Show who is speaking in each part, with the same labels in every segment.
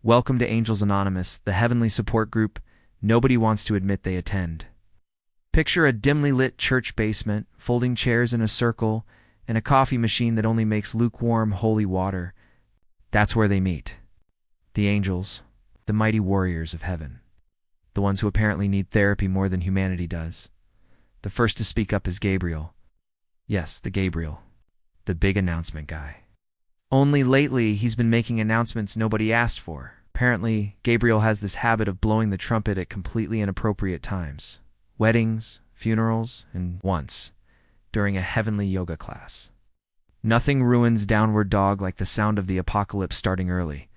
Speaker 1: Welcome to Angels Anonymous, the heavenly support group nobody wants to admit they attend. Picture a dimly lit church basement, folding chairs in a circle, and a coffee machine that only makes lukewarm, holy water. That's where they meet. The angels, the mighty warriors of heaven. The ones who apparently need therapy more than humanity does. The first to speak up is Gabriel. Yes, the Gabriel. The big announcement guy. Only lately, he's been making announcements nobody asked for. Apparently, Gabriel has this habit of blowing the trumpet at completely inappropriate times. Weddings, funerals, and once, during a heavenly yoga class. Nothing ruins Downward Dog like the sound of the apocalypse starting early.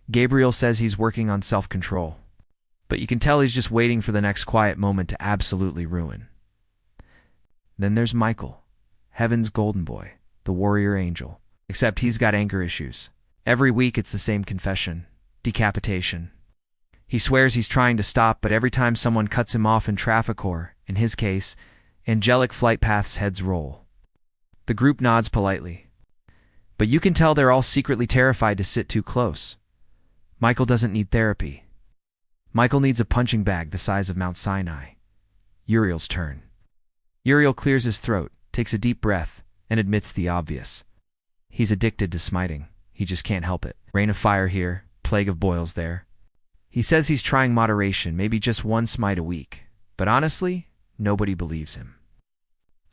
Speaker 1: Gabriel says he's working on self-control, but you can tell he's just waiting for the next quiet moment to absolutely ruin. Then there's Michael, heaven's golden boy, the warrior angel. Except he's got anger issues. Every week it's the same confession. Decapitation. He swears he's trying to stop, but every time someone cuts him off in traffic or, in his case, angelic flight paths, heads roll. The group nods politely. But you can tell they're all secretly terrified to sit too close. Michael doesn't need therapy. Michael needs a punching bag the size of Mount Sinai. Uriel's turn. Uriel clears his throat, takes a deep breath, and admits the obvious. He's addicted to smiting. He just can't help it. Rain of fire here, plague of boils there. He says he's trying moderation, maybe just one smite a week. But honestly, nobody believes him.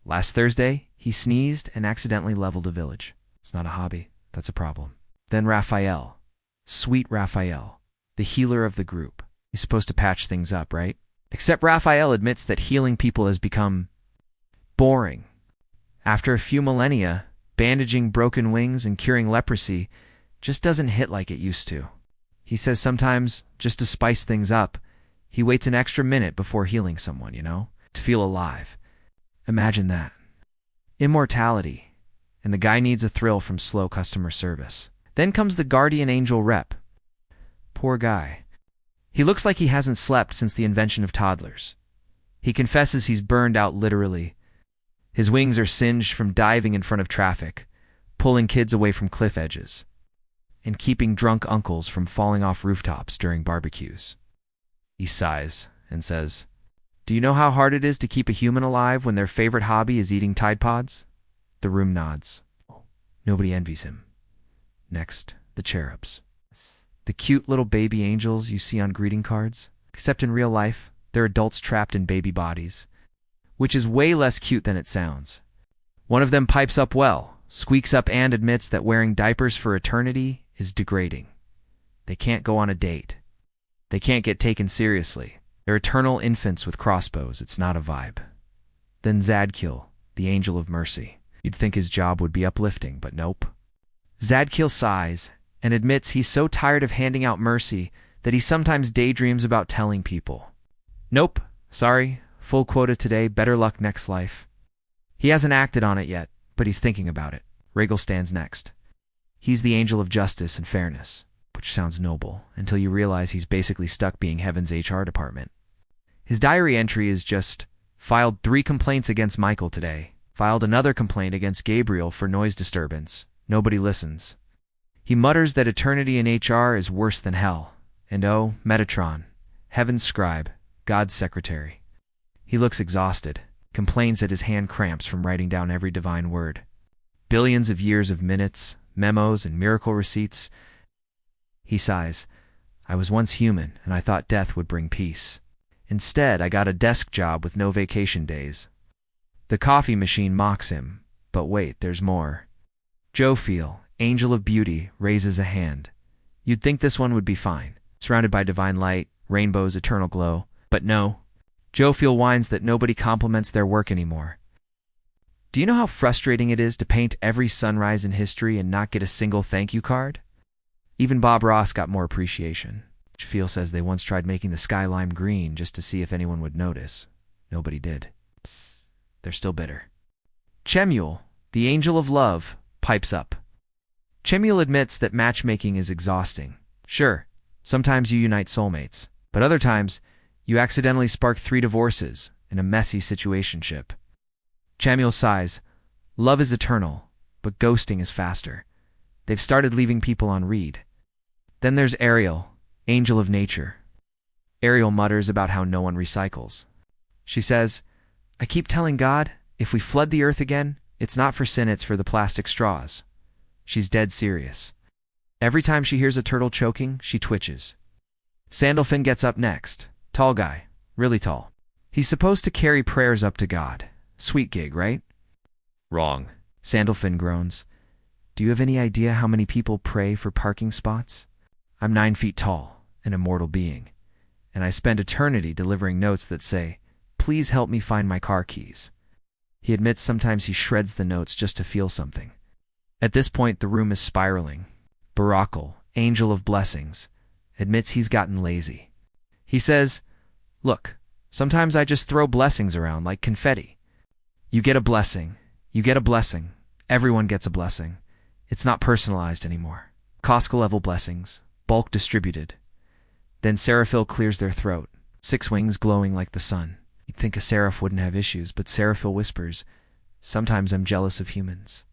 Speaker 1: Last Thursday, he sneezed and accidentally leveled a village. It's not a hobby. That's a problem. Then Raphael. Sweet Raphael. The healer of the group. He's supposed to patch things up, right? Except Raphael admits that healing people has become boring. After a few millennia, bandaging broken wings and curing leprosy just doesn't hit like it used to. He says sometimes, just to spice things up, he waits an extra minute before healing someone, to feel alive. Imagine that. Immortality. And the guy needs a thrill from slow customer service. Then comes the guardian angel rep. Poor guy. He looks like he hasn't slept since the invention of toddlers. He confesses he's burned out literally. His wings are singed from diving in front of traffic, pulling kids away from cliff edges, and keeping drunk uncles from falling off rooftops during barbecues. He sighs and says, "Do you know how hard it is to keep a human alive when their favorite hobby is eating Tide Pods?" The room nods. Nobody envies him. Next, the cherubs. The cute little baby angels you see on greeting cards. Except in real life, they're adults trapped in baby bodies, which is way less cute than it sounds. One of them pipes up well, squeaks up and admits that wearing diapers for eternity is degrading. They can't go on a date. They can't get taken seriously. They're eternal infants with crossbows. It's not a vibe. Then Zadkiel, the angel of mercy. You'd think his job would be uplifting, but nope. Zadkiel sighs and admits he's so tired of handing out mercy that he sometimes daydreams about telling people. Nope, sorry. Full quota today, better luck next life. He hasn't acted on it yet, but he's thinking about it. Regal stands next. He's the angel of justice and fairness, which sounds noble, until you realize he's basically stuck being heaven's HR department. His diary entry is just, filed 3 complaints against Michael today, filed another complaint against Gabriel for noise disturbance. Nobody listens. He mutters that eternity in HR is worse than hell. And oh, Metatron, heaven's scribe, God's secretary. He looks exhausted, complains that his hand cramps from writing down every divine word. Billions of years of minutes, memos, and miracle receipts. He sighs. I was once human, and I thought death would bring peace. Instead, I got a desk job with no vacation days. The coffee machine mocks him. But wait, there's more. Jophiel, angel of beauty, raises a hand. You'd think this one would be fine, surrounded by divine light, rainbows, eternal glow. But no. Jophiel whines that nobody compliments their work anymore. Do you know how frustrating it is to paint every sunrise in history and not get a single thank you card? Even Bob Ross got more appreciation. Jophiel says they once tried making the sky lime green just to see if anyone would notice. Nobody did. They're still bitter. Chemuel, the angel of love, pipes up. Chemuel admits that matchmaking is exhausting. Sure, sometimes you unite soulmates, but other times, you accidentally spark 3 divorces in a messy situationship. Chemuel sighs. Love is eternal, but ghosting is faster. They've started leaving people on read. Then there's Ariel, angel of nature. Ariel mutters about how no one recycles. She says, "I keep telling God, if we flood the earth again, it's not for sin, it's for the plastic straws." She's dead serious. Every time she hears a turtle choking, she twitches. Sandalfin gets up next. Tall guy, really tall. He's supposed to carry prayers up to God. Sweet gig, right?
Speaker 2: Wrong.
Speaker 1: Sandalfin groans. Do you have any idea how many people pray for parking spots? I'm 9 feet tall, an immortal being, and I spend eternity delivering notes that say, "Please help me find my car keys." He admits sometimes he shreds the notes just to feel something. At this point, the room is spiraling. Barakel, angel of blessings, admits he's gotten lazy. He says, "Look, sometimes I just throw blessings around like confetti. You get a blessing. You get a blessing. Everyone gets a blessing. It's not personalized anymore. Costco-level blessings, bulk distributed." Then Seraphil clears their throat, 6 wings glowing like the sun. You'd think a seraph wouldn't have issues, but Seraphil whispers, "Sometimes I'm jealous of humans.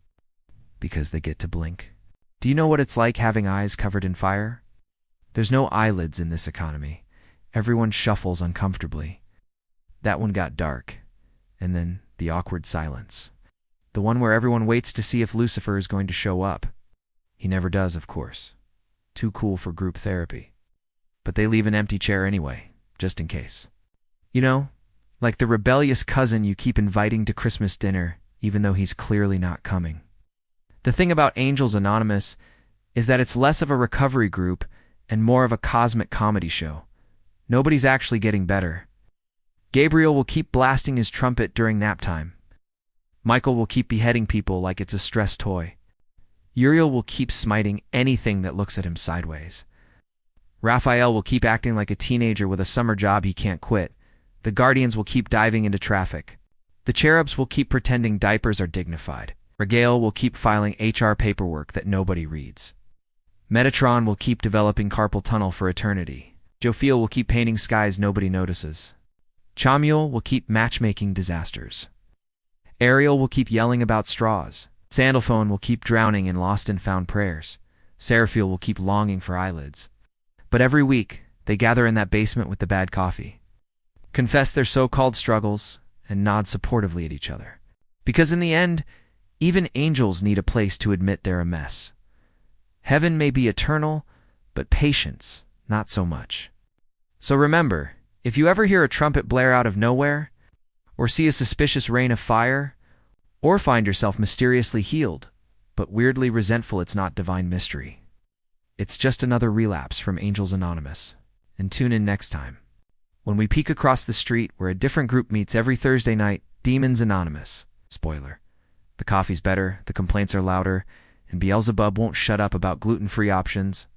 Speaker 1: Because they get to blink." Do you know what it's like having eyes covered in fire? There's no eyelids in this economy. Everyone shuffles uncomfortably. That one got dark. And then the awkward silence. The one where everyone waits to see if Lucifer is going to show up. He never does, of course. Too cool for group therapy. But they leave an empty chair anyway, just in case. You know, like the rebellious cousin you keep inviting to Christmas dinner, even though he's clearly not coming. The thing about Angels Anonymous is that it's less of a recovery group and more of a cosmic comedy show. Nobody's actually getting better. Gabriel will keep blasting his trumpet during nap time. Michael will keep beheading people like it's a stress toy. Uriel will keep smiting anything that looks at him sideways. Raphael will keep acting like a teenager with a summer job he can't quit. The Guardians will keep diving into traffic. The Cherubs will keep pretending diapers are dignified. Raphael will keep filing HR paperwork that nobody reads. Metatron will keep developing carpal tunnel for eternity. Jophiel will keep painting skies nobody notices. Chamuel will keep matchmaking disasters. Ariel will keep yelling about straws. Sandalphone will keep drowning in lost and found prayers. Seraphiel will keep longing for eyelids. But every week, they gather in that basement with the bad coffee, confess their so-called struggles, and nod supportively at each other. Because in the end, even angels need a place to admit they're a mess. Heaven may be eternal, but patience, not so much. So remember, if you ever hear a trumpet blare out of nowhere, or see a suspicious rain of fire, or find yourself mysteriously healed, but weirdly resentful it's not divine mystery, it's just another relapse from Angels Anonymous. And tune in next time, when we peek across the street where a different group meets every Thursday night, Demons Anonymous. Spoiler. The coffee's better, the complaints are louder, and Beelzebub won't shut up about gluten-free options.